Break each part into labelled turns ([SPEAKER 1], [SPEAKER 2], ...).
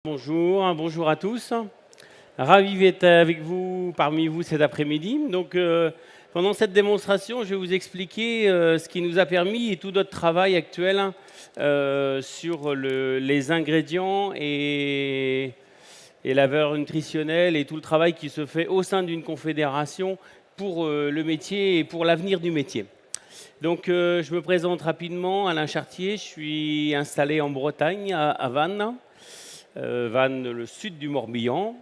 [SPEAKER 1] Bonjour, bonjour à tous. Ravi d'être avec vous, parmi vous cet après-midi. Donc, pendant cette démonstration, je vais vous expliquer ce qui nous a permis et tout notre travail actuel sur les ingrédients et la valeur nutritionnelle et tout le travail qui se fait au sein d'une confédération pour le métier et pour l'avenir du métier. Donc, je me présente rapidement, Alain Chartier, je suis installé en Bretagne, à Vannes. Vannes, le sud du Morbihan,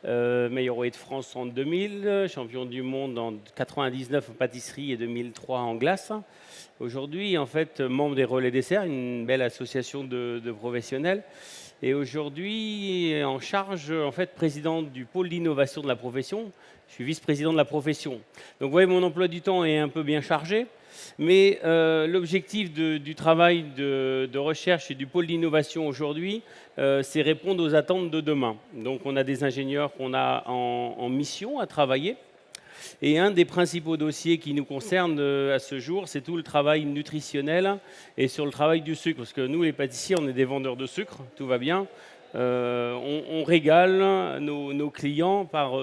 [SPEAKER 1] meilleur oeil de France en 2000, champion du monde en 99 en pâtisserie et 2003 en glace. Aujourd'hui, en fait, membre des Relais Desserts, une belle association de professionnels. Et aujourd'hui, en charge, en fait, président du pôle d'innovation de la profession. Je suis vice-président de la profession. Donc, vous voyez, mon emploi du temps est un peu bien chargé. Mais l'objectif du travail de recherche et du pôle d'innovation aujourd'hui, c'est répondre aux attentes de demain. Donc on a des ingénieurs qu'on a en mission à travailler. Et un des principaux dossiers qui nous concerne à ce jour, c'est tout le travail nutritionnel et sur le travail du sucre. Parce que nous, les pâtissiers, on est des vendeurs de sucre, tout va bien. On régale nos clients par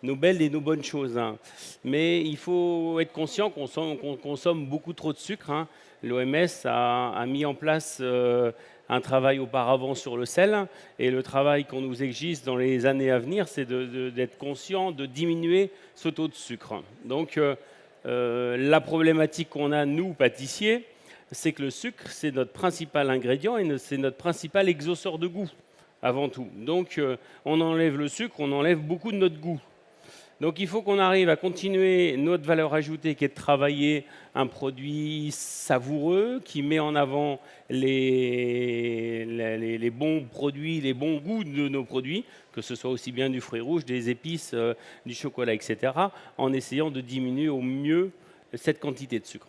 [SPEAKER 1] nos belles et nos bonnes choses, hein. Mais il faut être conscient qu'on consomme beaucoup trop de sucre, hein. L'OMS a mis en place un travail auparavant sur le sel, et le travail qu'on nous exige dans les années à venir, c'est d'être conscient de diminuer ce taux de sucre. Donc la problématique qu'on a, nous, pâtissiers, c'est que le sucre, c'est notre principal ingrédient et c'est notre principal exauceur de goût, avant tout. Donc on enlève le sucre, on enlève beaucoup de notre goût. Donc il faut qu'on arrive à continuer notre valeur ajoutée qui est de travailler un produit savoureux, qui met en avant les bons produits, les bons goûts de nos produits, que ce soit aussi bien du fruit rouge, des épices, du chocolat, etc., en essayant de diminuer au mieux cette quantité de sucre.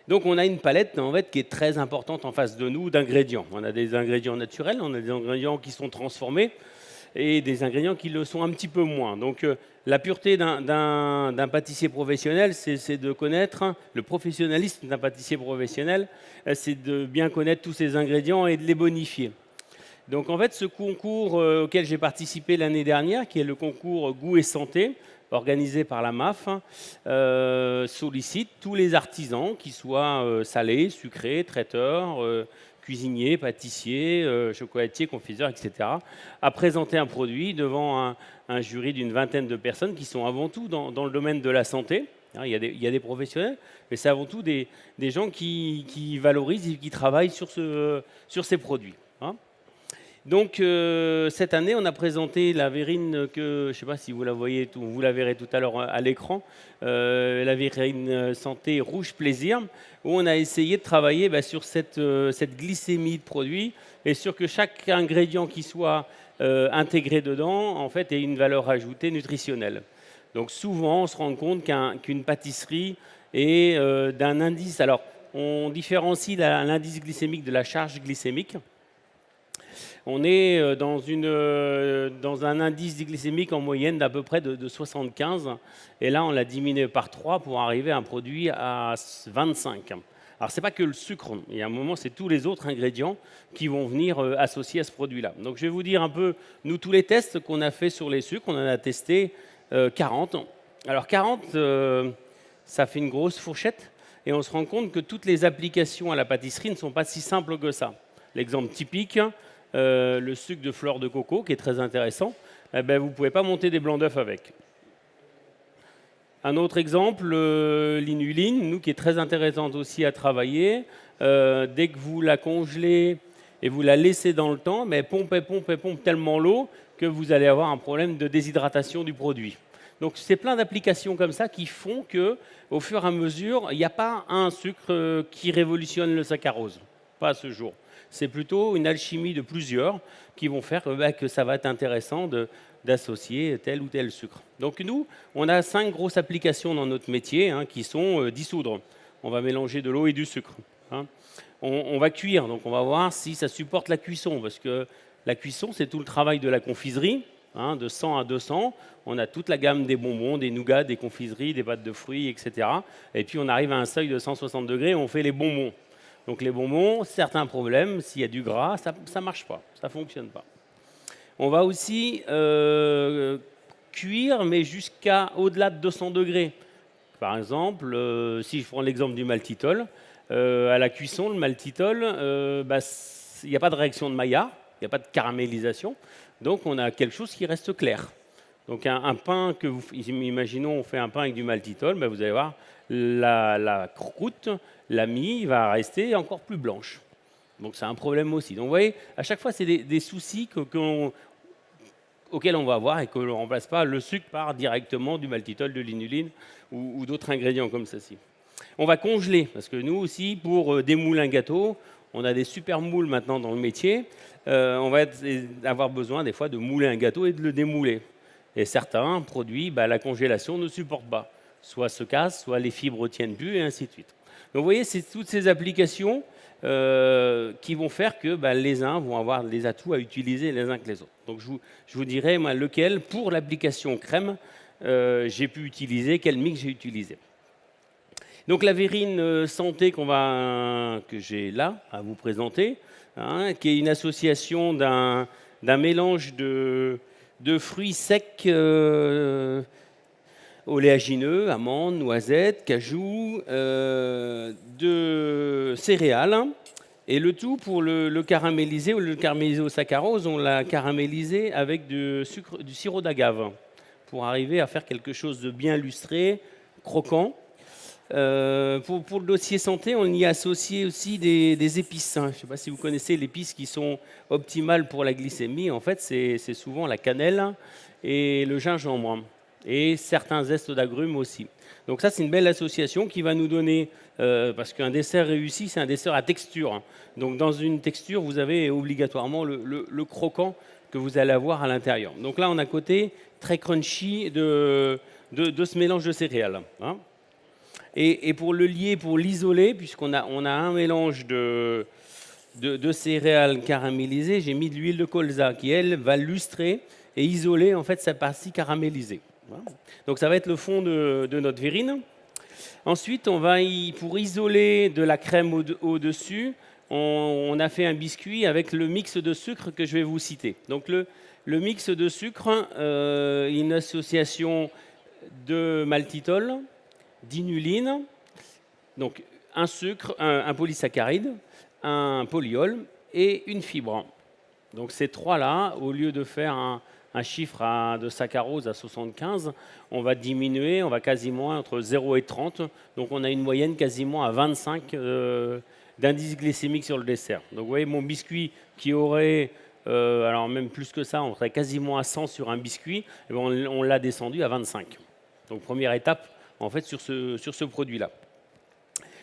[SPEAKER 1] Donc on a une palette en fait, qui est très importante en face de nous d'ingrédients. On a des ingrédients naturels, on a des ingrédients qui sont transformés, et des ingrédients qui le sont un petit peu moins. Donc la pureté d'un pâtissier professionnel, c'est de connaître, le professionnalisme d'un pâtissier professionnel, c'est de bien connaître tous ces ingrédients et de les bonifier. Donc en fait, ce concours auquel j'ai participé l'année dernière, qui est le concours Goût et Santé, organisé par la MAF, sollicite tous les artisans, qu'ils soient salés, sucrés, traiteurs, cuisiniers, pâtissiers, chocolatiers, confiseurs, etc., à présenter un produit devant un jury d'une vingtaine de personnes qui sont avant tout dans le domaine de la santé. Il y a des professionnels, mais c'est avant tout des gens qui valorisent et qui travaillent sur ces produits, hein. Donc cette année, on a présenté la verrine que, je ne sais pas si vous la voyez, vous la verrez tout à l'heure à l'écran, la verrine santé rouge plaisir, où on a essayé de travailler sur cette glycémie de produit et sur que chaque ingrédient qui soit intégré dedans, en fait, ait une valeur ajoutée nutritionnelle. Donc souvent, on se rend compte qu'une pâtisserie est d'un indice. Alors, on différencie l'indice glycémique de la charge glycémique. On est dans un indice glycémique en moyenne d'à peu près de 75. Et là, on l'a diminué par 3 pour arriver à un produit à 25. Alors, ce n'est pas que le sucre. Il y a un moment, c'est tous les autres ingrédients qui vont venir associer à ce produit-là. Donc, je vais vous dire un peu, nous, tous les tests qu'on a fait sur les sucres, on en a testé 40. Alors, 40, ça fait une grosse fourchette. Et on se rend compte que toutes les applications à la pâtisserie ne sont pas si simples que ça. L'exemple typique, le sucre de fleur de coco, qui est très intéressant, vous ne pouvez pas monter des blancs d'œufs avec. Un autre exemple, l'inuline, nous, qui est très intéressante aussi à travailler. Dès que vous la congelez et vous la laissez dans le temps, pompe tellement l'eau que vous allez avoir un problème de déshydratation du produit. Donc c'est plein d'applications comme ça qui font qu'au fur et à mesure, il n'y a pas un sucre qui révolutionne le saccharose, pas à ce jour. C'est plutôt une alchimie de plusieurs qui vont faire que ça va être intéressant d'associer tel ou tel sucre. Donc nous, on a 5 grosses applications dans notre métier, hein, qui sont dissoudre. On va mélanger de l'eau et du sucre, hein. On va cuire, donc on va voir si ça supporte la cuisson, parce que la cuisson, c'est tout le travail de la confiserie, hein, de 100 à 200. On a toute la gamme des bonbons, des nougats, des confiseries, des pâtes de fruits, etc. Et puis on arrive à un seuil de 160 degrés et on fait les bonbons. Donc les bonbons, certains problèmes, s'il y a du gras, ça ne marche pas, ça ne fonctionne pas. On va aussi cuire, mais jusqu'à au-delà de 200 degrés. Par exemple, si je prends l'exemple du maltitol, à la cuisson, le maltitol, il n'y a pas de réaction de Maillard, il n'y a pas de caramélisation, donc on a quelque chose qui reste clair. Donc un pain que vous, imaginons on fait un pain avec du maltitol, vous allez voir la croûte, la mie va rester encore plus blanche. Donc c'est un problème aussi. Donc vous voyez, à chaque fois c'est des soucis auxquels on va avoir et que l'on ne remplace pas le sucre par directement du maltitol, de l'inuline ou d'autres ingrédients comme ceci. On va congeler, parce que nous aussi, pour démouler un gâteau, on a des super moules maintenant dans le métier, on va avoir besoin des fois de mouler un gâteau et de le démouler. Et certains produits, la congélation ne supporte pas. Soit se cassent, soit les fibres ne tiennent plus, et ainsi de suite. Donc vous voyez, c'est toutes ces applications qui vont faire que les uns vont avoir des atouts à utiliser les uns que les autres. Donc je vous dirai moi, lequel, pour l'application crème, j'ai pu utiliser, quel mix j'ai utilisé. Donc la Verrine Santé que j'ai là à vous présenter, qui est une association d'un mélange de fruits secs oléagineux, amandes, noisettes, cajou, de céréales. Et le tout, pour le caraméliser ou le caraméliser au saccharose, on l'a caramélisé avec du sirop d'agave pour arriver à faire quelque chose de bien lustré, croquant. Pour le dossier santé, on y a associé aussi des épices. Je ne sais pas si vous connaissez les épices qui sont optimales pour la glycémie. En fait, c'est souvent la cannelle et le gingembre et certains zestes d'agrumes aussi. Donc ça, c'est une belle association qui va nous donner, parce qu'un dessert réussi, c'est un dessert à texture. Donc dans une texture, vous avez obligatoirement le croquant que vous allez avoir à l'intérieur. Donc là, on a côté très crunchy de ce mélange de céréales. Et pour le lier, pour l'isoler, puisqu'on a un mélange de céréales caramélisées, j'ai mis de l'huile de colza qui, elle, va lustrer et isoler en fait sa partie caramélisée. Donc ça va être le fond de notre verrine. Ensuite, pour isoler de la crème au-dessus, on a fait un biscuit avec le mix de sucre que je vais vous citer. Donc le mix de sucre, une association de maltitol, d'inuline, donc un sucre, un polysaccharide, un polyol et une fibre. Donc ces trois-là, au lieu de faire un chiffre de saccharose à 75, on va diminuer, on va quasiment entre 0 et 30. Donc on a une moyenne quasiment à 25 d'indice glycémique sur le dessert. Donc vous voyez, mon biscuit qui aurait, alors même plus que ça, on serait quasiment à 100 sur un biscuit, et on l'a descendu à 25. Donc première étape, en fait, sur ce produit-là.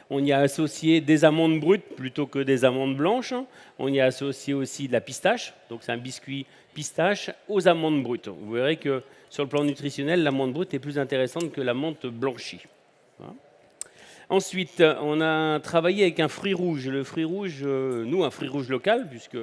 [SPEAKER 1] On y a associé des amandes brutes plutôt que des amandes blanches. On y a associé aussi de la pistache. Donc c'est un biscuit pistache aux amandes brutes. Vous verrez que sur le plan nutritionnel, l'amande brute est plus intéressante que l'amande blanchie. Ensuite, on a travaillé avec un fruit rouge. Le fruit rouge, nous, un fruit rouge local, puisque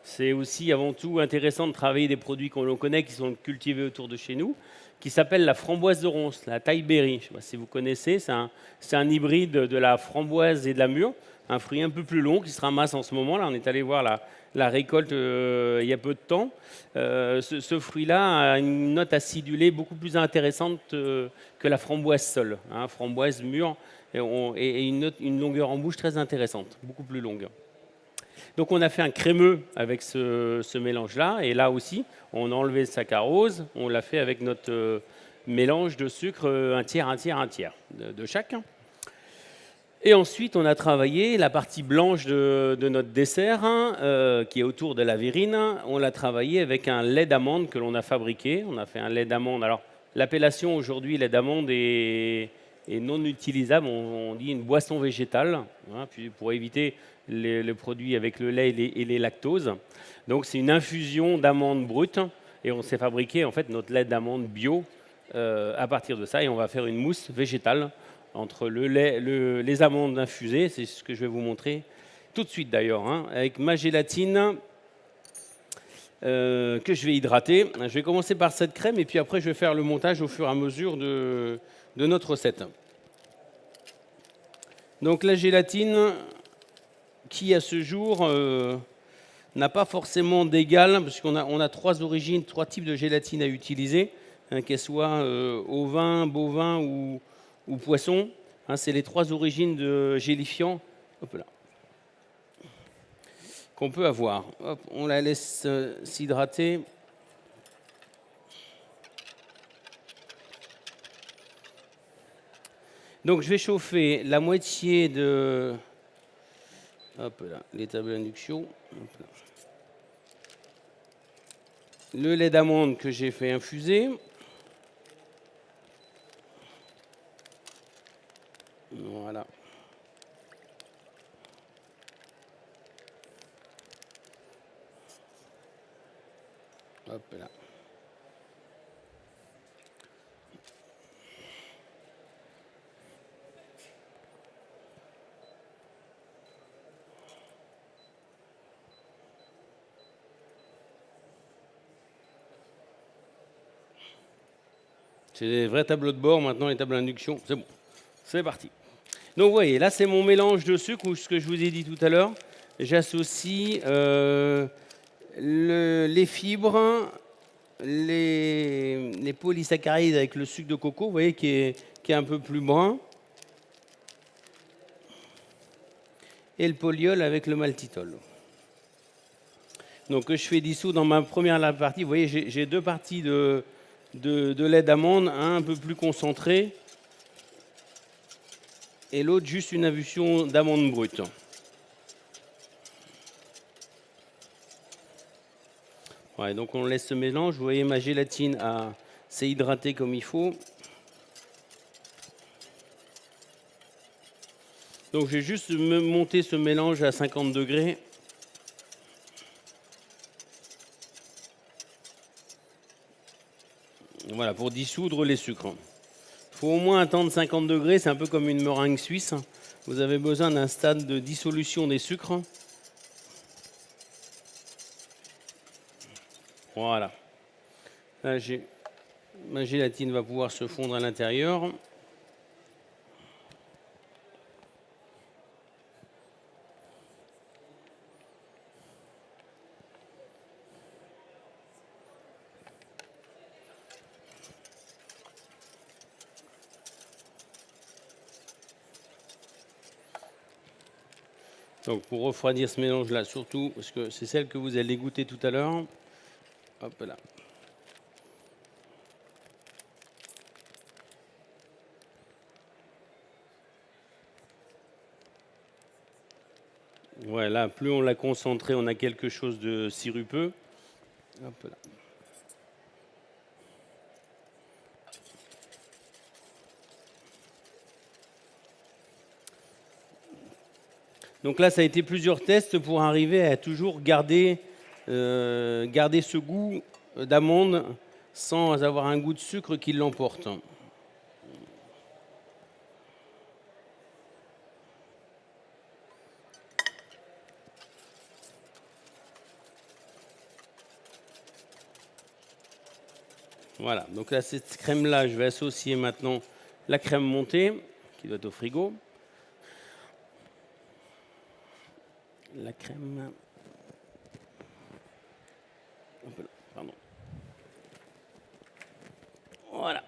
[SPEAKER 1] c'est aussi avant tout intéressant de travailler des produits qu'on connaît, qui sont cultivés autour de chez nous, qui s'appelle la framboise de Ronce, la Thai berry. Je ne sais pas si vous connaissez, c'est un hybride de la framboise et de la mûre, un fruit un peu plus long qui se ramasse en ce moment. Là, on est allé voir la récolte il y a peu de temps. Ce fruit-là a une note acidulée beaucoup plus intéressante que la framboise seule. Framboise mûre et une longueur en bouche très intéressante, beaucoup plus longue. Donc on a fait un crémeux avec ce mélange-là, et là aussi, on a enlevé le saccharose, on l'a fait avec notre mélange de sucre, un tiers de chacun. Et ensuite, on a travaillé la partie blanche de notre dessert, qui est autour de la verrine. On l'a travaillé avec un lait d'amande que l'on a fabriqué. On a fait un lait d'amande. Alors, l'appellation aujourd'hui, lait d'amande, est non utilisable. On dit une boisson végétale, puis pour éviter les produits avec le lait et les lactoses. Donc c'est une infusion d'amandes brutes et on s'est fabriqué en fait notre lait d'amande bio à partir de ça, et on va faire une mousse végétale entre le lait, les amandes infusées. C'est ce que je vais vous montrer tout de suite d'ailleurs, avec ma gélatine que je vais hydrater. Je vais commencer par cette crème et puis après je vais faire le montage au fur et à mesure de notre recette. Donc la gélatine qui à ce jour n'a pas forcément d'égal, parce qu'on a trois origines, trois types de gélatine à utiliser, hein, qu'elles soient ovin, bovin ou poisson. Hein, c'est les trois origines de gélifiant qu'on peut avoir. Hop, on la laisse s'hydrater. Donc je vais chauffer la moitié de l'étable d'induction. Le lait d'amande que j'ai fait infuser. Voilà. Hop là. C'est des vrais tableaux de bord, maintenant les tables d'induction, c'est bon, c'est parti. Donc vous voyez, là c'est mon mélange de sucre, ou ce que je vous ai dit tout à l'heure. J'associe les fibres, les polysaccharides avec le sucre de coco, vous voyez, qui est un peu plus brun, et le polyol avec le maltitol. Donc je fais dissoudre dans ma première partie, vous voyez, j'ai deux parties de lait d'amande, un peu plus concentré, et l'autre juste une infusion d'amande brute. Ouais, donc on laisse ce mélange. Vous voyez, ma gélatine s'est hydratée comme il faut. Donc je vais juste monter ce mélange à 50 degrés. Voilà, pour dissoudre les sucres. Il faut au moins attendre 50 degrés, c'est un peu comme une meringue suisse. Vous avez besoin d'un stade de dissolution des sucres. Voilà. Là, ma gélatine va pouvoir se fondre à l'intérieur. Donc pour refroidir ce mélange-là, surtout, parce que c'est celle que vous allez goûter tout à l'heure. Hop là. Voilà, plus on l'a concentré, on a quelque chose de sirupeux. Hop là. Donc là, ça a été plusieurs tests pour arriver à toujours garder ce goût d'amande sans avoir un goût de sucre qui l'emporte. Voilà, donc là, cette crème-là, je vais associer maintenant la crème montée, qui doit être au frigo. La crème... Pardon. Voilà.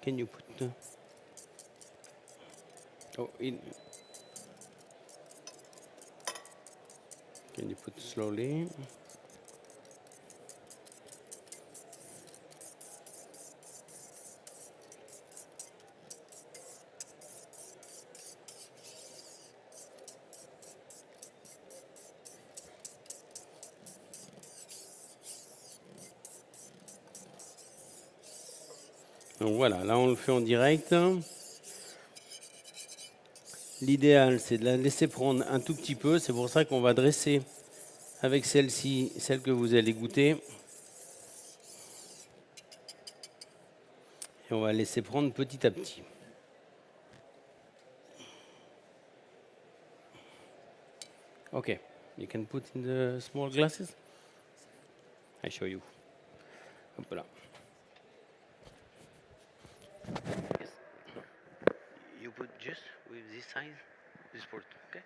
[SPEAKER 1] Can you put can you put slowly? Donc voilà, là on le fait en direct. L'idéal, c'est de la laisser prendre un tout petit peu. C'est pour ça qu'on va dresser avec celle-ci, celle que vous allez goûter. Et on va laisser prendre petit à petit. Okay, you can put in the small glasses. I show you. Hop là. Yes. You put just with this size, this port. Okay.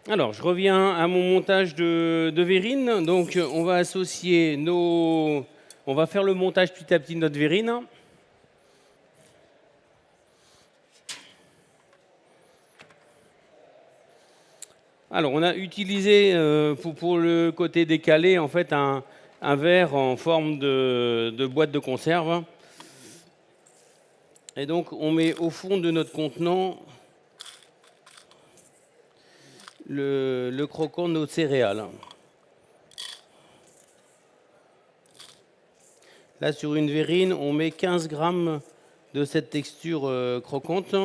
[SPEAKER 1] Alors, je reviens à mon montage de verrine. Donc, on va associer nos... On va faire le montage petit à petit de notre verrine. Alors, on a utilisé, pour le côté décalé, en fait, un verre en forme de boîte de conserve. Et donc, on met au fond de notre contenant le croquant de nos céréales. Là, sur une verrine, on met 15 grammes de cette texture croquante.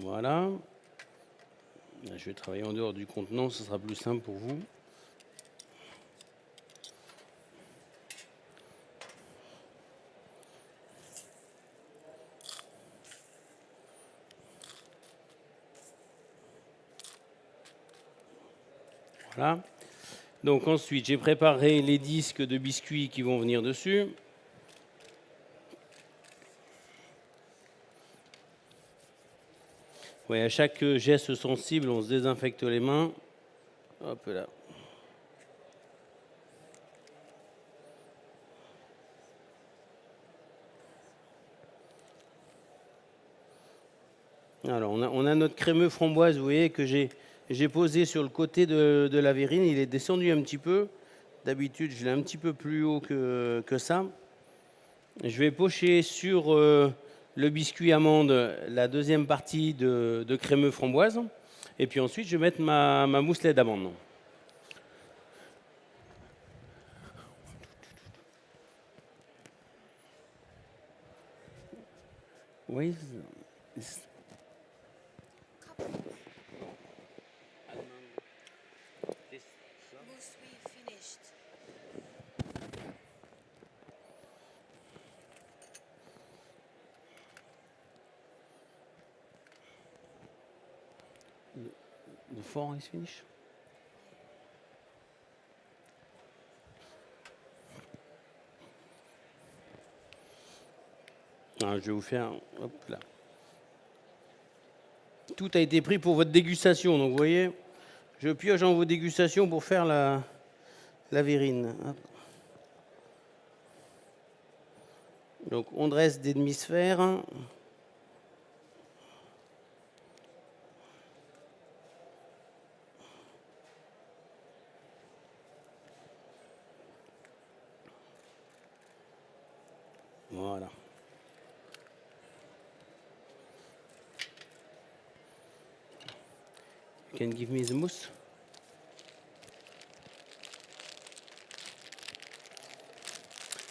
[SPEAKER 1] Voilà. Là, je vais travailler en dehors du contenant, ce sera plus simple pour vous. Voilà. Donc ensuite, j'ai préparé les disques de biscuits qui vont venir dessus. Ouais, à chaque geste sensible, on se désinfecte les mains. Hop là. Alors, on a notre crémeux framboise, vous voyez, que j'ai posé sur le côté de la verrine. Il est descendu un petit peu. D'habitude, je l'ai un petit peu plus haut que ça. Je vais pocher sur le biscuit amande la deuxième partie de crémeux framboise. Et puis ensuite, je vais mettre ma mousselet d'amande. Oui.
[SPEAKER 2] Mousse, we finished.
[SPEAKER 1] The four is finished. Alors, je vais vous faire. Hop là. Tout a été pris pour votre dégustation. Donc, vous voyez, je pioche dans vos dégustations pour faire la verrine. Hop. Donc, on dresse des demi-sphères. Voilà. You can give me the mousse.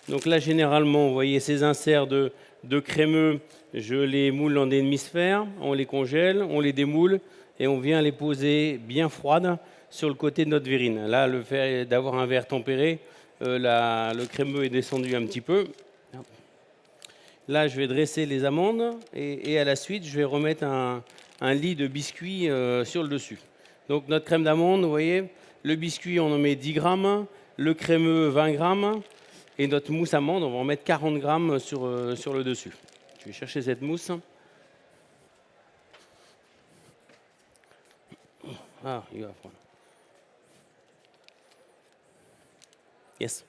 [SPEAKER 1] Donc là, généralement, vous voyez ces inserts de crémeux, je les moule en des demi-sphères, on les congèle, on les démoule et on vient les poser bien froides sur le côté de notre verrine. Là, le fait d'avoir un verre tempéré, le crémeux est descendu un petit peu. Là, je vais dresser les amandes et à la suite, je vais remettre un lit de biscuits sur le dessus. Donc notre crème d'amande, vous voyez, le biscuit, on en met 10 grammes, le crémeux, 20 grammes, et notre mousse amande, on va en mettre 40 grammes sur le dessus. Je vais chercher cette mousse. Ah, il va prendre. Yes.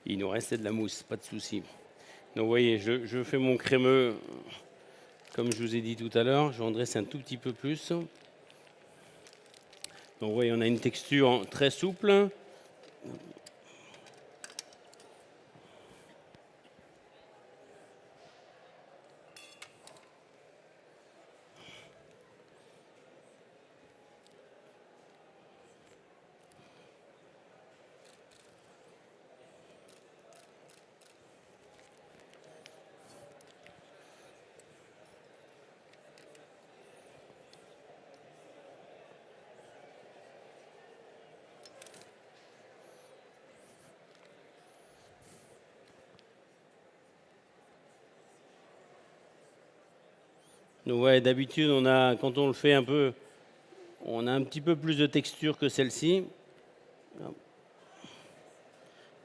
[SPEAKER 1] Il nous restait de la mousse, pas de souci. Donc vous voyez, je fais mon crémeux, comme je vous ai dit tout à l'heure, je vais en dresser un tout petit peu plus. Donc vous voyez, on a une texture très souple. Ouais, d'habitude, quand on le fait un peu, on a un petit peu plus de texture que celle-ci.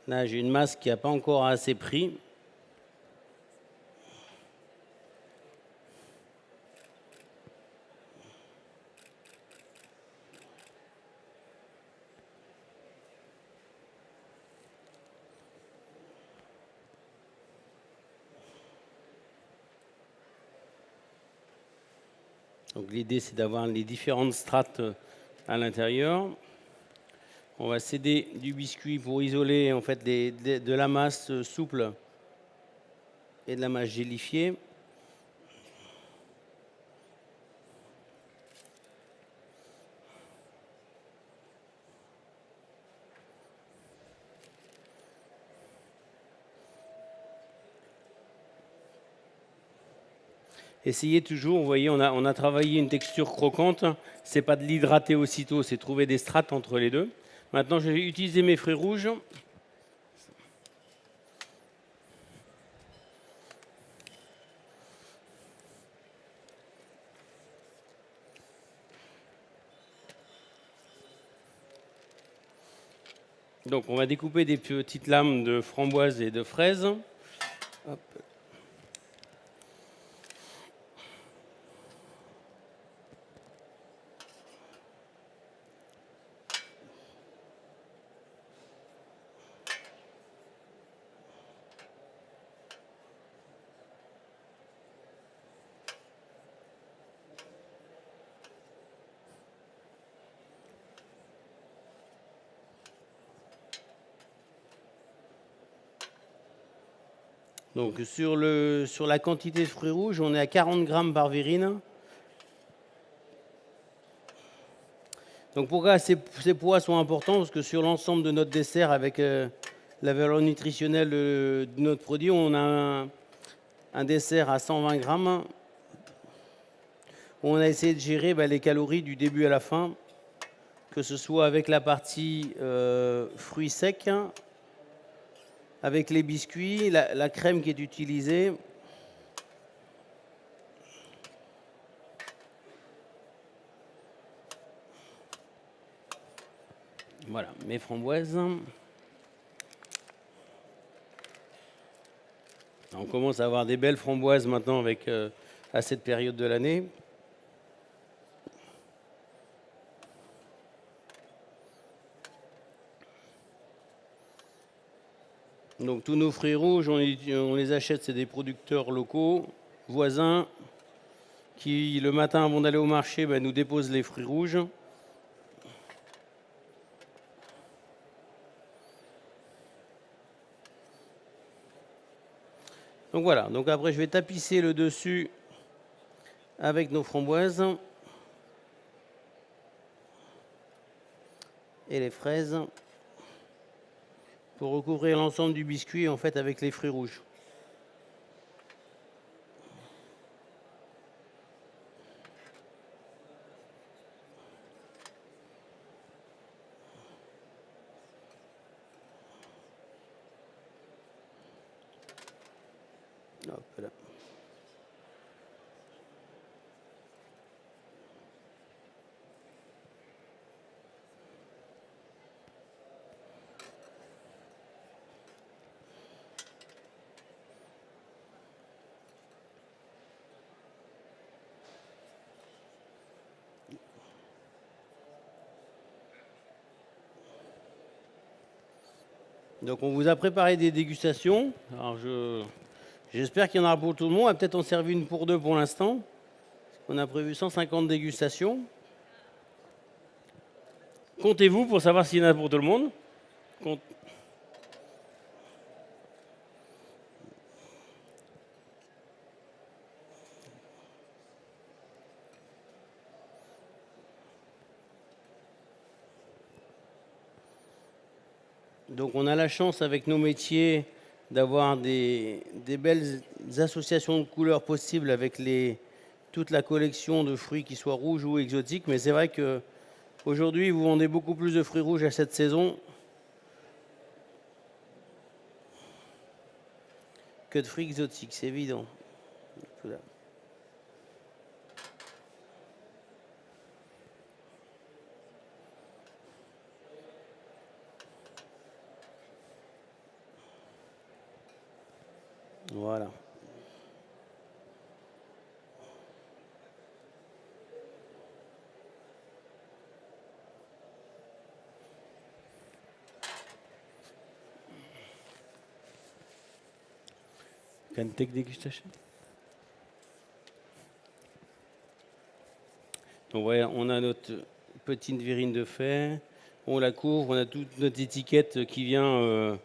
[SPEAKER 1] Là, j'ai une masse qui n'a pas encore assez pris. Donc l'idée, c'est d'avoir les différentes strates à l'intérieur. On va céder du biscuit pour isoler en fait de la masse souple et de la masse gélifiée. Essayez toujours, vous voyez, on a travaillé une texture croquante. C'est pas de l'hydrater aussitôt, c'est trouver des strates entre les deux. Maintenant, je vais utiliser mes fruits rouges. Donc, on va découper des petites lames de framboise et de fraises. Hop. Donc sur la quantité de fruits rouges, on est à 40 grammes par verrine. Donc pourquoi ces poids sont importants? Parce que sur l'ensemble de notre dessert, avec la valeur nutritionnelle de notre produit, on a un dessert à 120 grammes. On a essayé de gérer les calories du début à la fin, que ce soit avec la partie fruits secs, avec les biscuits, la crème qui est utilisée. Voilà, mes framboises. On commence à avoir des belles framboises maintenant à cette période de l'année. Donc tous nos fruits rouges, on les achète, c'est des producteurs locaux, voisins, qui le matin avant d'aller au marché nous déposent les fruits rouges. Donc voilà, donc après je vais tapisser le dessus avec nos framboises et les fraises pour recouvrir l'ensemble du biscuit en fait avec les fruits rouges. Hop là. Donc on vous a préparé des dégustations. Alors j'espère qu'il y en aura pour tout le monde. On va peut-être en servir une pour deux pour l'instant. On a prévu 150 dégustations. Comptez-vous pour savoir s'il y en a pour tout le monde. Donc on a la chance avec nos métiers d'avoir des belles associations de couleurs possibles avec toute la collection de fruits qui soient rouges ou exotiques. Mais c'est vrai qu'aujourd'hui, vous vendez beaucoup plus de fruits rouges à cette saison que de fruits exotiques, c'est évident. Voilà. Can take degustation. Donc voilà, on a notre petite verrine de fer, on la couvre, on a toute notre étiquette qui vient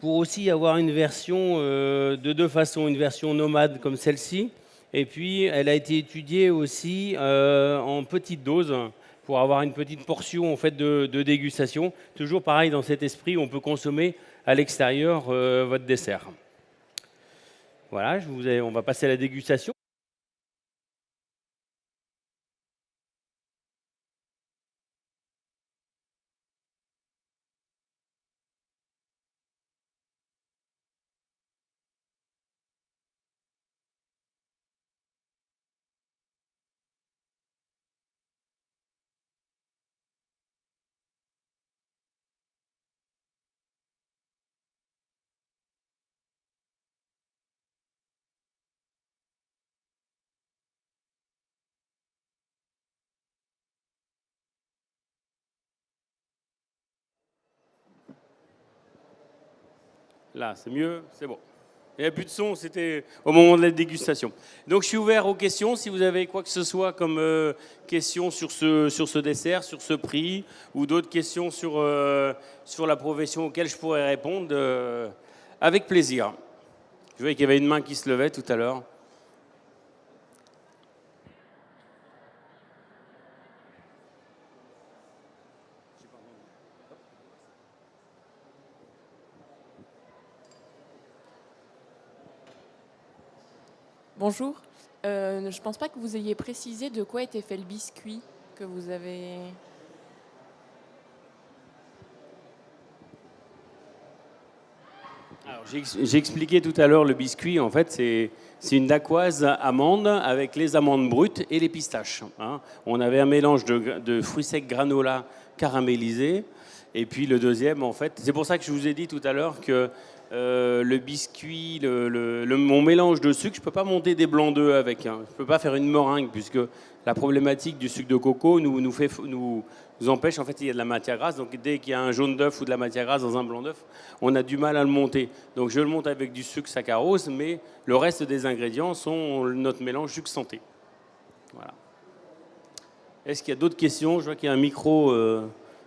[SPEAKER 1] pour aussi avoir une version de deux façons, une version nomade comme celle-ci, et puis elle a été étudiée aussi en petites doses pour avoir une petite portion en fait de dégustation. Toujours pareil dans cet esprit, on peut consommer à l'extérieur votre dessert. Voilà, on va passer à la dégustation. Là, c'est mieux, c'est bon. Il n'y a plus de son, c'était au moment de la dégustation. Donc je suis ouvert aux questions. Si vous avez quoi que ce soit comme questions sur ce dessert, sur ce prix, ou d'autres questions sur la profession auxquelles je pourrais répondre, avec plaisir. Je voyais qu'il y avait une main qui se levait tout à l'heure.
[SPEAKER 3] Bonjour. Je ne pense pas que vous ayez précisé de quoi était fait le biscuit que vous avez.
[SPEAKER 1] J'ai expliqué tout à l'heure le biscuit. En fait, c'est une dacquoise amande avec les amandes brutes et les pistaches. Hein. On avait un mélange de fruits secs granola caramélisés. Et puis le deuxième, en fait, c'est pour ça que je vous ai dit tout à l'heure que le biscuit, mon mélange de sucre, je ne peux pas monter des blancs d'œufs avec. Hein. Je ne peux pas faire une meringue puisque la problématique du sucre de coco nous empêche, en fait, il y a de la matière grasse. Donc dès qu'il y a un jaune d'œuf ou de la matière grasse dans un blanc d'œuf, on a du mal à le monter. Donc je le monte avec du sucre saccharose, mais le reste des ingrédients sont notre mélange sucre santé. Voilà. Est-ce qu'il y a d'autres questions? Je vois qu'il y a un micro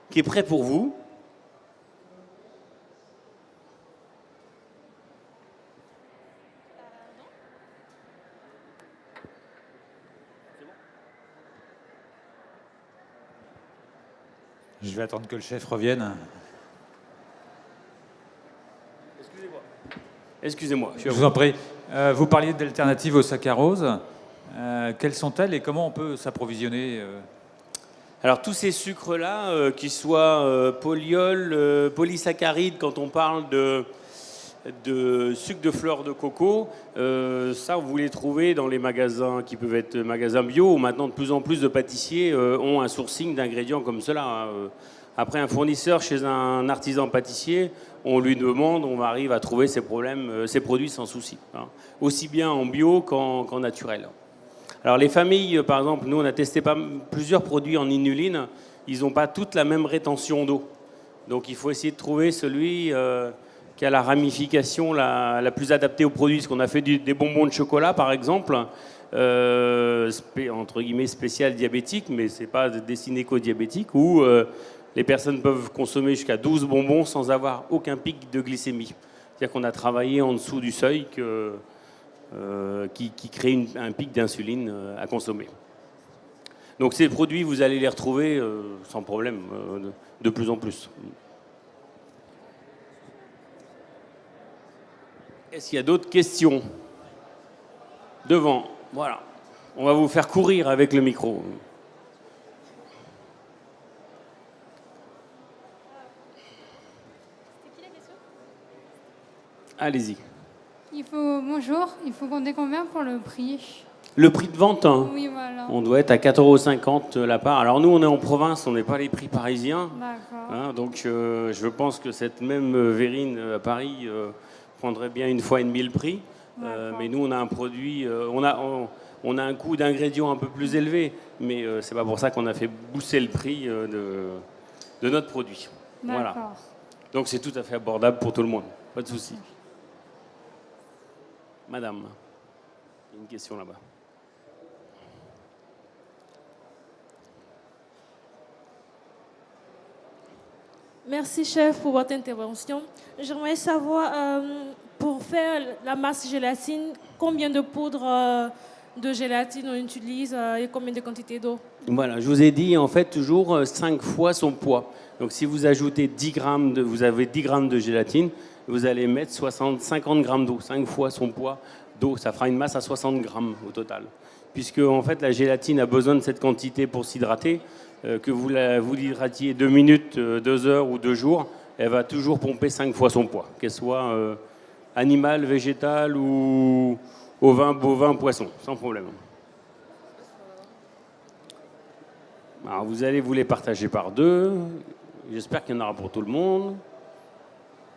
[SPEAKER 1] qui est prêt pour vous.
[SPEAKER 4] Je vais attendre que le chef revienne.
[SPEAKER 1] Excusez-moi.
[SPEAKER 4] Je vous en prie. Vous parliez d'alternatives au saccharose. Quelles sont-elles et comment on peut s'approvisionner
[SPEAKER 1] Alors tous ces sucres-là, qu'ils soient polyols, polysaccharides, quand on parle de sucre de fleur de coco, ça vous les trouvez dans les magasins qui peuvent être magasins bio, où maintenant de plus en plus de pâtissiers ont un sourcing d'ingrédients comme cela. Hein. Après un fournisseur chez un artisan pâtissier, on lui demande, on arrive à trouver ces produits sans souci. Hein. Aussi bien en bio qu'en naturel. Alors les familles, par exemple, nous on a testé plusieurs produits en inuline, ils n'ont pas toutes la même rétention d'eau. Donc il faut essayer de trouver celui qui a la ramification la plus adaptée au produit. Parce qu'on a fait des bonbons de chocolat, par exemple, entre guillemets spécial diabétique, mais ce n'est pas destiné qu'aux diabétiques, où les personnes peuvent consommer jusqu'à 12 bonbons sans avoir aucun pic de glycémie. C'est-à-dire qu'on a travaillé en dessous du seuil qui crée un pic d'insuline à consommer. Donc ces produits, vous allez les retrouver sans problème, de plus en plus. Est-ce qu'il y a d'autres questions? Devant, voilà. On va vous faire courir avec le micro.
[SPEAKER 5] C'est qui la question?
[SPEAKER 1] Allez-y.
[SPEAKER 5] Bonjour, il faut compter combien pour le prix?
[SPEAKER 1] Le prix de vente, hein,
[SPEAKER 5] Oui, voilà.
[SPEAKER 1] on doit être à 4,50 € la part. Alors nous, on est en province, on n'est pas les prix parisiens.
[SPEAKER 5] D'accord.
[SPEAKER 1] Hein, donc je pense que cette même verrine à Paris prendrait bien une fois et demie le prix. Mais nous, on a un produit, on a un coût d'ingrédients un peu plus élevé. Mais c'est pas pour ça qu'on a fait booster le prix de notre produit. Voilà.
[SPEAKER 5] D'accord.
[SPEAKER 1] Donc c'est tout à fait abordable pour tout le monde. Pas de souci. Madame, il y a une question là-bas.
[SPEAKER 6] Merci, chef, pour votre intervention. J'aimerais savoir, pour faire la masse gélatine, combien de poudre de gélatine on utilise et combien de quantité d'eau?
[SPEAKER 1] Voilà, je vous ai dit en fait toujours 5 fois son poids. Donc si vous ajoutez 10 grammes, vous avez 10 grammes de gélatine, vous allez mettre 50 grammes d'eau, 5 fois son poids d'eau. Ça fera une masse à 60 grammes au total. Puisque en fait la gélatine a besoin de cette quantité pour s'hydrater. Que vous l'hydratiez 2 minutes, 2 heures ou 2 jours, elle va toujours pomper 5 fois son poids, qu'elle soit animale, végétale ou ovin, bovin, poisson, sans problème. Alors vous allez vous les partager par 2. J'espère qu'il y en aura pour tout le monde.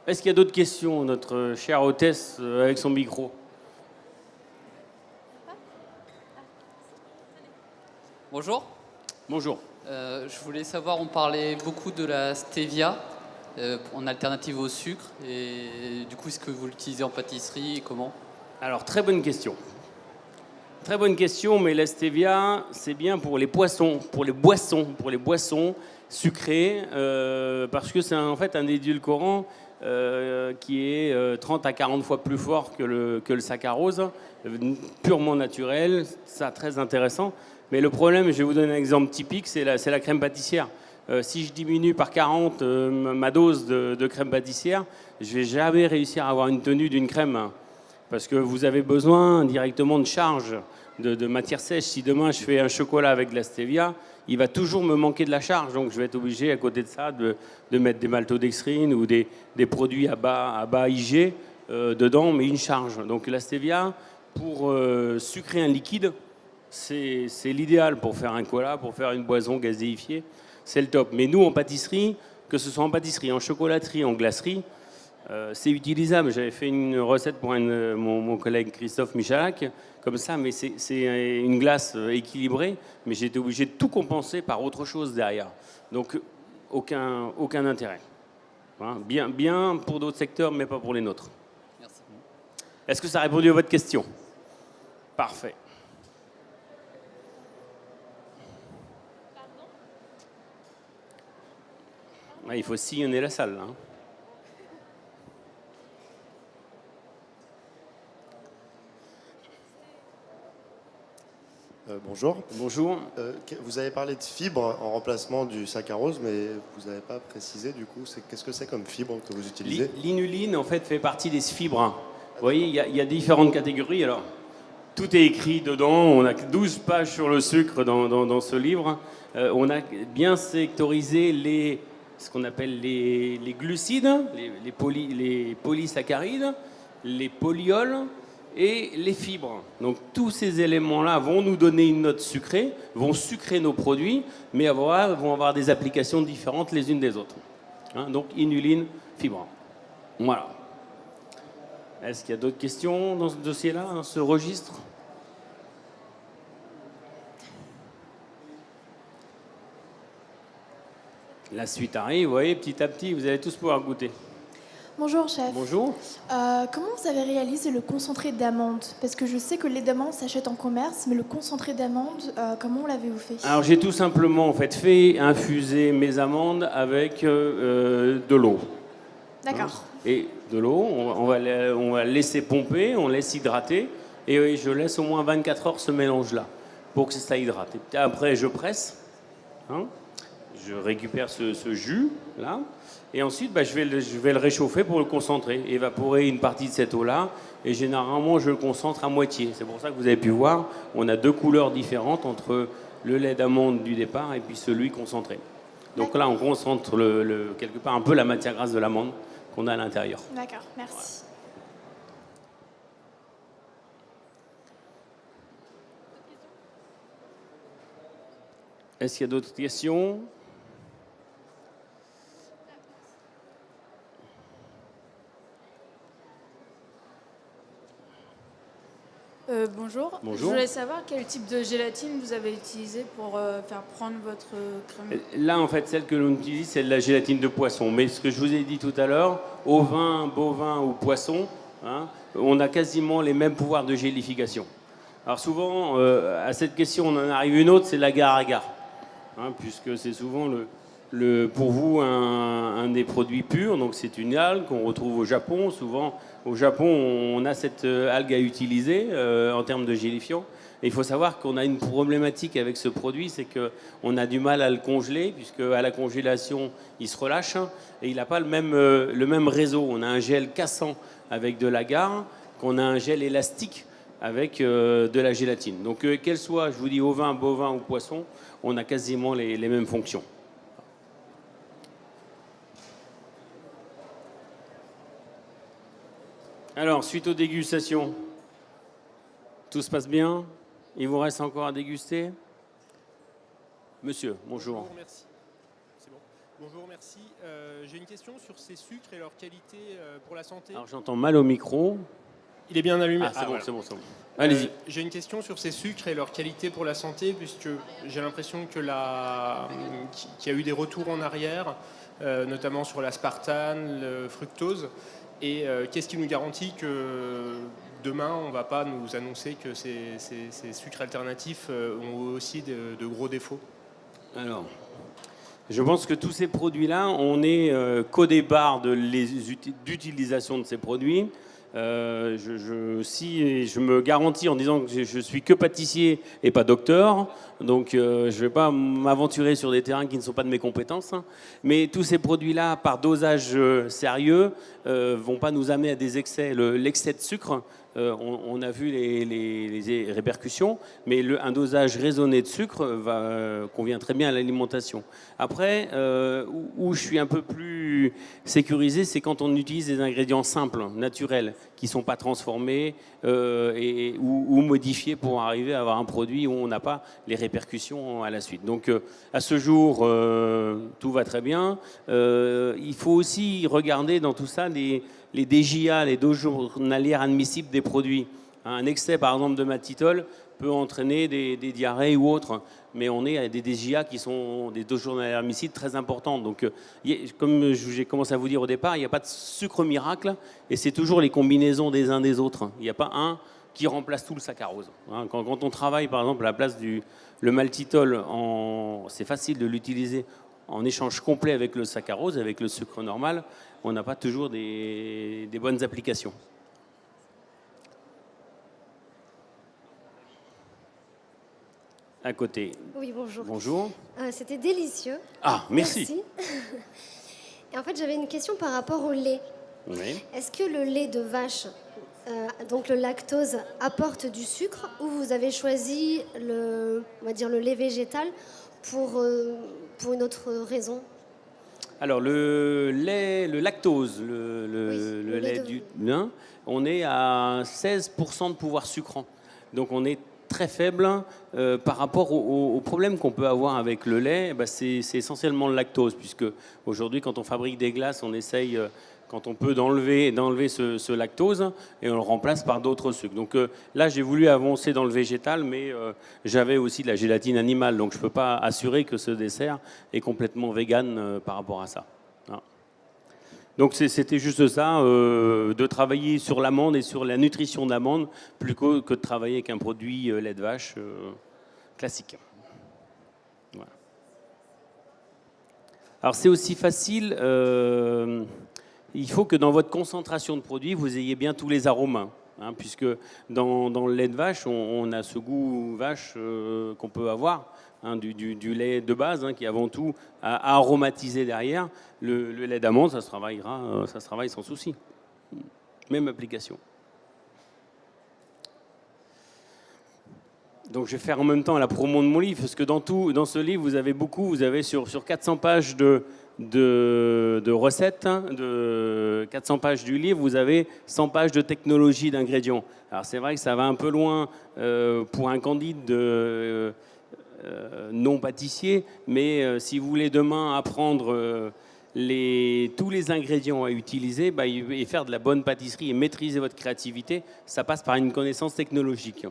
[SPEAKER 1] Est-ce qu'il y a d'autres questions, notre chère hôtesse avec son micro?
[SPEAKER 7] Bonjour.
[SPEAKER 1] Bonjour.
[SPEAKER 7] Je voulais savoir, on parlait beaucoup de la stevia en alternative au sucre. Et du coup, est-ce que vous l'utilisez en pâtisserie et comment?
[SPEAKER 1] Alors, très bonne question. Très bonne question, mais la stevia, c'est bien pour les poissons, pour les boissons sucrées, parce que c'est en fait un édulcorant qui est 30 à 40 fois plus fort que le saccharose, purement naturel, ça très intéressant. Mais le problème, je vais vous donner un exemple typique, c'est la crème pâtissière. Si je diminue par 40 ma dose de crème pâtissière, je vais jamais réussir à avoir une tenue d'une crème. Parce que vous avez besoin directement de charge, de matière sèche. Si demain je fais un chocolat avec de la stevia, il va toujours me manquer de la charge. Donc je vais être obligé, à côté de ça, de mettre des maltodextrines ou des produits à bas IG dedans, mais une charge. Donc la stevia, pour sucrer un liquide, c'est l'idéal pour faire un cola, pour faire une boisson gazéifiée. C'est le top. Mais nous, en pâtisserie, que ce soit en pâtisserie, en chocolaterie, en glacerie, c'est utilisable. J'avais fait une recette pour mon collègue Christophe Michalak, comme ça, mais c'est une glace équilibrée, mais j'ai été obligé de tout compenser par autre chose derrière. Donc, aucun intérêt. Hein, bien pour d'autres secteurs, mais pas pour les nôtres.
[SPEAKER 7] Merci.
[SPEAKER 1] Est-ce que ça a répondu à votre question? Parfait. Ouais, il faut sillonner la salle, là.
[SPEAKER 8] Bonjour.
[SPEAKER 1] Bonjour.
[SPEAKER 8] Vous avez parlé de fibres en remplacement du saccharose, mais vous n'avez pas précisé du coup, qu'est-ce que c'est comme fibre que vous utilisez?
[SPEAKER 1] L'inuline, en fait, fait partie des fibres. Vous voyez, il y a différentes catégories. Alors, tout est écrit dedans. On a 12 pages sur le sucre dans ce livre. On a bien sectorisé ce qu'on appelle les glucides, les polysaccharides, les polyols et les fibres. Donc tous ces éléments-là vont nous donner une note sucrée, vont sucrer nos produits, mais vont avoir des applications différentes les unes des autres. Hein, donc inuline, fibre. Voilà. Est-ce qu'il y a d'autres questions dans ce dossier-là, dans ce registre? La suite arrive, vous voyez, petit à petit, vous allez tous pouvoir goûter.
[SPEAKER 9] Bonjour chef.
[SPEAKER 1] Bonjour.
[SPEAKER 9] Comment vous avez réalisé le concentré d'amande? Parce que je sais que le lait d'amande s'achète en commerce, mais le concentré d'amande, comment l'avez-vous fait?
[SPEAKER 1] Alors j'ai tout simplement en fait infuser mes amandes avec de l'eau.
[SPEAKER 9] D'accord.
[SPEAKER 1] Hein, et de l'eau, on va laisser pomper, on laisse hydrater, et je laisse au moins 24 heures ce mélange-là pour que ça hydrate. Et après je presse, hein, je récupère ce jus là. Et ensuite, je vais le réchauffer pour le concentrer, évaporer une partie de cette eau-là. Et généralement, je le concentre à moitié. C'est pour ça que vous avez pu voir, on a 2 couleurs différentes entre le lait d'amande du départ et puis celui concentré. Donc là, on concentre quelque part un peu la matière grasse de l'amande qu'on a à l'intérieur.
[SPEAKER 9] D'accord, merci.
[SPEAKER 1] Est-ce qu'il y a d'autres questions ?
[SPEAKER 10] Bonjour.
[SPEAKER 1] Bonjour.
[SPEAKER 10] Je voulais savoir quel type de gélatine vous avez utilisé pour faire prendre votre crème.
[SPEAKER 1] Là, en fait, celle que l'on utilise, c'est de la gélatine de poisson. Mais ce que je vous ai dit tout à l'heure, ovin, bovin ou poisson, hein, on a quasiment les mêmes pouvoirs de gélification. Alors souvent, à cette question, on en arrive une autre, c'est l'agar-agar, hein, puisque c'est souvent pour vous un des produits purs, donc c'est une algue qu'on retrouve au Japon. Souvent, au Japon, on a cette algue à utiliser en termes de gélifiant. Et il faut savoir qu'on a une problématique avec ce produit, c'est qu'on a du mal à le congeler, puisque à la congélation, il se relâche, et il n'a pas le même réseau. On a un gel cassant avec de l'agar, qu'on a un gel élastique avec de la gélatine. Donc qu'elle soit, je vous dis, ovin, bovin ou poisson, on a quasiment les mêmes fonctions. Alors, suite aux dégustations, tout se passe bien? Il vous reste encore à déguster? Monsieur, bonjour.
[SPEAKER 11] Bonjour, merci. C'est bon. Bonjour, merci. J'ai une question sur ces sucres et leur qualité pour la santé.
[SPEAKER 1] Alors, j'entends mal au micro.
[SPEAKER 11] Il est bien allumé.
[SPEAKER 1] Ah, c'est bon,
[SPEAKER 11] voilà.
[SPEAKER 1] c'est bon, c'est bon. Allez-y.
[SPEAKER 11] J'ai une question sur ces sucres et leur qualité pour la santé, puisque j'ai l'impression qu'il y a eu des retours en arrière, notamment sur l'aspartame, le fructose. Et qu'est-ce qui nous garantit que demain, on ne va pas nous annoncer que ces sucres alternatifs ont aussi de gros défauts?
[SPEAKER 1] Alors, je pense que tous ces produits-là, on est qu'au départ d'utilisation de ces produits. Je me garantis en disant que je suis que pâtissier et pas docteur, donc je ne vais pas m'aventurer sur des terrains qui ne sont pas de mes compétences, hein. Mais tous ces produits-là, par dosage sérieux, vont pas nous amener à des excès. L'excès de sucre, on a vu les répercussions, mais un dosage raisonné de sucre convient très bien à l'alimentation. Après, où je suis un peu plus sécurisé, c'est quand on utilise des ingrédients simples, naturels, qui ne sont pas transformés ou modifiés pour arriver à avoir un produit où on n'a pas les répercussions à la suite. Donc à ce jour, tout va très bien. Il faut aussi regarder dans tout ça les DJA, les doses journalières admissibles des produits. Un excès, par exemple, de maltitol peut entraîner des diarrhées ou autres, mais on est à des DJA qui sont des doses journalières admissibles très importantes. Donc, comme j'ai commencé à vous dire au départ, il n'y a pas de sucre miracle, et c'est toujours les combinaisons des uns des autres. Il n'y a pas un qui remplace tout le saccharose. Quand on travaille, par exemple, à la place le maltitol, c'est facile de l'utiliser en échange complet avec le saccharose, avec le sucre normal, on n'a pas toujours des bonnes applications. À côté.
[SPEAKER 12] Oui, bonjour.
[SPEAKER 1] Bonjour.
[SPEAKER 12] C'était délicieux.
[SPEAKER 1] Ah, merci.
[SPEAKER 12] Et en fait, j'avais une question par rapport au lait.
[SPEAKER 1] Oui.
[SPEAKER 12] Est-ce que le lait de vache, donc le lactose, apporte du sucre, ou vous avez choisi on va dire le lait végétal pour une autre raison?
[SPEAKER 1] Alors, le lactose, le lait du lin, on est à 16% de pouvoir sucrant. Donc, on est très faible par rapport au problème qu'on peut avoir avec le lait. C'est essentiellement le lactose, puisque aujourd'hui, quand on fabrique des glaces, on essaye, quand on peut, d'enlever ce lactose et on le remplace par d'autres sucres. Donc là, j'ai voulu avancer dans le végétal, mais j'avais aussi de la gélatine animale, donc je ne peux pas assurer que ce dessert est complètement vegan par rapport à ça. Donc c'était juste ça, de travailler sur l'amande et sur la nutrition d'amande, plutôt que de travailler avec un produit lait de vache classique. Voilà. Alors c'est aussi facile, il faut que dans votre concentration de produits, vous ayez bien tous les arômes. Hein, puisque dans le lait de vache, on a ce goût vache qu'on peut avoir, hein, du lait de base, hein, qui est avant tout à aromatiser derrière. Le lait d'amande, ça se travaille sans souci. Même application. Donc je vais faire en même temps la promo de mon livre, parce que dans ce livre, vous avez sur 400 pages de recettes, hein, de 400 pages du livre, vous avez 100 pages de technologie d'ingrédients. Alors c'est vrai que ça va un peu loin pour un candide non pâtissier, mais si vous voulez demain apprendre tous les ingrédients à utiliser et faire de la bonne pâtisserie et maîtriser votre créativité, ça passe par une connaissance technologique.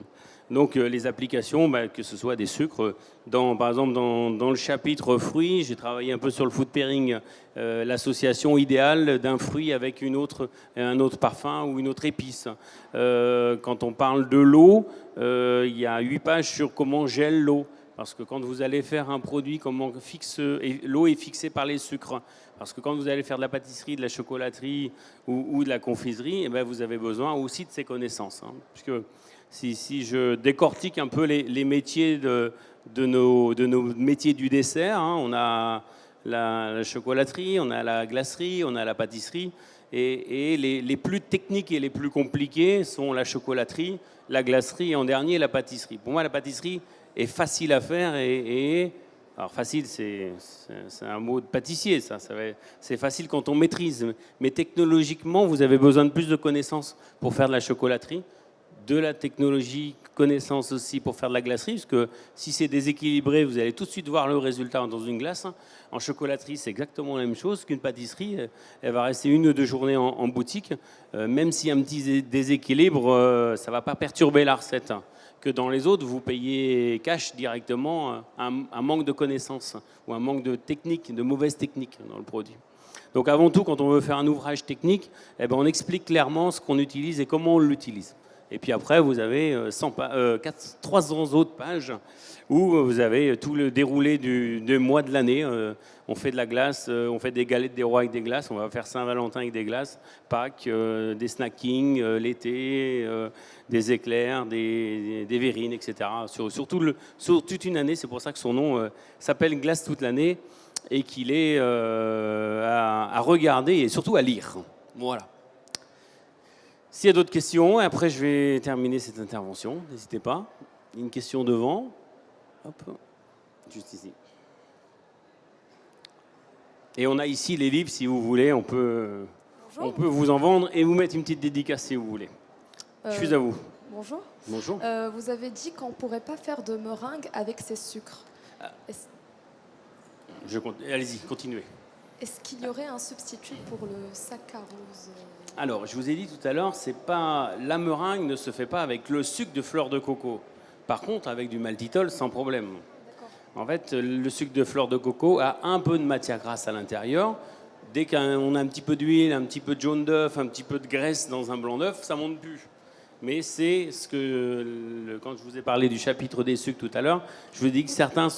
[SPEAKER 1] Donc les applications, que ce soit des sucres, par exemple dans le chapitre fruits, j'ai travaillé un peu sur le food pairing, l'association idéale d'un fruit avec un autre parfum ou une autre épice. Quand on parle de l'eau, il y a 8 pages sur comment gèle l'eau. Parce que quand vous allez faire un produit, l'eau est fixée par les sucres. Parce que quand vous allez faire de la pâtisserie, de la chocolaterie ou de la confiserie, vous avez besoin aussi de ces connaissances. Puisque si je décortique un peu les métiers de nos métiers du dessert, on a la chocolaterie, on a la glacerie, on a la pâtisserie. Et les plus techniques et les plus compliqués sont la chocolaterie, la glacerie et en dernier la pâtisserie. Pour moi, la pâtisserie est facile à faire alors facile, c'est un mot de pâtissier, ça c'est facile quand on maîtrise. Mais technologiquement, vous avez besoin de plus de connaissances pour faire de la chocolaterie, de la technologie, connaissance aussi pour faire de la glacerie, parce que si c'est déséquilibré, vous allez tout de suite voir le résultat dans une glace. En chocolaterie, c'est exactement la même chose qu'une pâtisserie. Elle va rester 1 ou 2 journées en boutique. Même s'il y a un petit déséquilibre, ça ne va pas perturber la recette. Que dans les autres, vous payez cash directement un manque de connaissances ou un manque de technique, de mauvaises techniques dans le produit. Donc avant tout, quand on veut faire un ouvrage technique, on explique clairement ce qu'on utilise et comment on l'utilise. Et puis après, vous avez 300 autres pages où vous avez tout le déroulé du mois de l'année. On fait de la glace, on fait des galettes des rois avec des glaces, on va faire Saint-Valentin avec des glaces, Pâques, des snackings, l'été, des éclairs, des verrines, etc. Sur toute une année, c'est pour ça que son nom s'appelle Glace toute l'année et qu'il est à regarder et surtout à lire. Voilà. S'il y a d'autres questions, après je vais terminer cette intervention, n'hésitez pas. Il y a une question devant. Hop, juste ici. Et on a ici les livres, si vous voulez, on peut vous en vendre et vous mettre une petite dédicace si vous voulez. Je suis à vous.
[SPEAKER 13] Bonjour.
[SPEAKER 1] Bonjour.
[SPEAKER 13] Vous avez dit qu'on ne pourrait pas faire de meringue avec ces sucres.
[SPEAKER 1] Allez-y, continuez.
[SPEAKER 13] Est-ce qu'il y aurait un substitut pour le saccharose?
[SPEAKER 1] Alors, je vous ai dit tout à l'heure, la meringue ne se fait pas avec le sucre de fleur de coco. Par contre, avec du maltitol, sans problème. En fait, le sucre de fleur de coco a un peu de matière grasse à l'intérieur. Dès qu'on a un petit peu d'huile, un petit peu de jaune d'œuf, un petit peu de graisse dans un blanc d'œuf, ça monte plus. Mais c'est ce que, quand je vous ai parlé du chapitre des sucres tout à l'heure, je vous ai dit que certains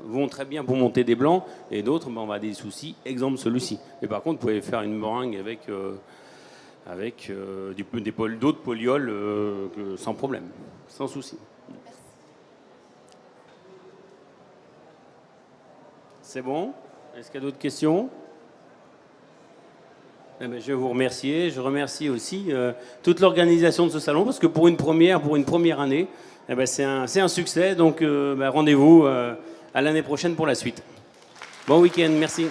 [SPEAKER 1] vont très bien pour monter des blancs et d'autres, on va avoir des soucis, exemple celui-ci. Mais par contre, vous pouvez faire une meringue avec d'autres polyols sans problème, sans souci. C'est bon? Est-ce qu'il y a d'autres questions? Je vais vous remercier. Je remercie aussi toute l'organisation de ce salon parce que pour une première année, c'est un succès. Donc rendez-vous à l'année prochaine pour la suite. Bon week-end, merci.